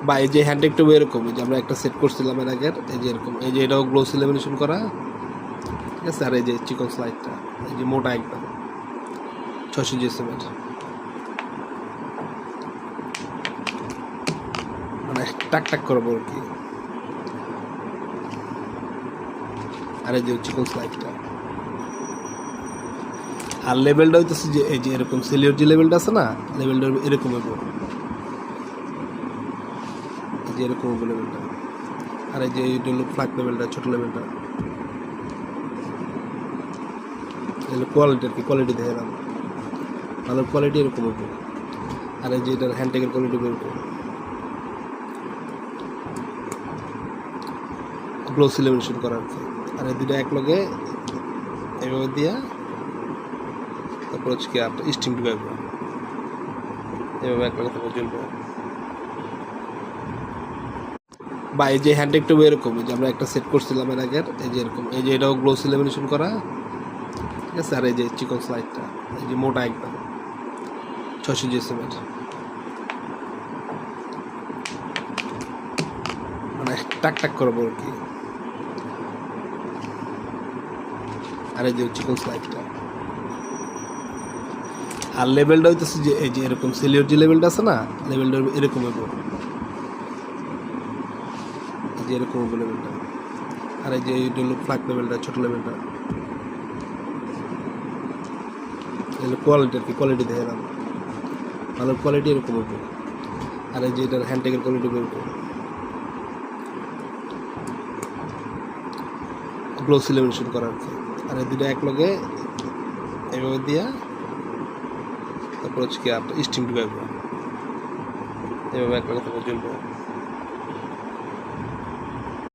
বা এই যে হ্যান্ড একটু এরকম, এই যে আমরা একটা সেট করছিলাম এর আগের, এই যে এরকম, এই যে এটাও গ্লোসি লেমিনেশন করা, ঠিক আছে। আর এই যে চিকন স্লাইডটা, এই যে মোটা একদম 600 জিএসএম এর, মানে টাক টাক করবো আর কি। আর এই যে চিকন স্লাইডটা, আর লেভেলটা হইতেছে যে এই যে এরকম সেলিওর যে লেভেলটা আছে না, লেভেলটা এরকম হইব, এই যে এরকম হইব লেভেলটা। আর এই যে এইটা হলো ফ্ল্যাগ লেভেলটা, ছোট লেভেলটা, এগুলো কোয়ালিটি আর কি, কোয়ালিটি দেখে এলাম ভালো কোয়ালিটি এরকম হইব। আর এই যে এটার হ্যান্ডটেকের কোয়ালিটি বেরোবো গ্লোসি লেমিনেশন করা আর কি। আর এই দুটো এক লগে এইভাবে দিয়া তারপর হচ্ছে কি আপনার স্টিম ঢুকাইবো, এইভাবে এক লগে তারপর জ্বলবো। বা এই যে হ্যান্ড একটু এরকম, এই যে আমরা একটা সেট করছিলাম এর আগের, এই যে এরকম, এই যে এটাও গ্লোসি লেমিনেশন করা, ঠিক আছে। আর এই যে চিকন স্লাইডটা, এই যে মোটা একদম 600 জিএসএম এর, মানে টাক টাক করবো আর কি। আর এই যে চিকন স্লাইডটা, আর লেভেলটা হইতেছে যে এই যে এরকম সেলিওর যে লেভেলটা আছে না, লেভেলটা এরকম হইব, এই যে এরকম হইব লেভেলটা। আর এই যে এইটা হলো ফ্ল্যাগ লেভেলটা, ছোট লেভেলটা, এগুলো কোয়ালিটি আর কি, কোয়ালিটি দেখে এলাম ভালো কোয়ালিটি এরকম হইব। আর এই যে এটার হ্যান্ডটেকের কোয়ালিটি বেরোবো গ্লোসি লেমিনেশন করা আর কি। আর এই দুটো এক লগে এইভাবে দিয়া তারপর হচ্ছে কি আপনার স্টিম ঢুকাইবো, এইভাবে এক লগে তারপর জ্বলবো।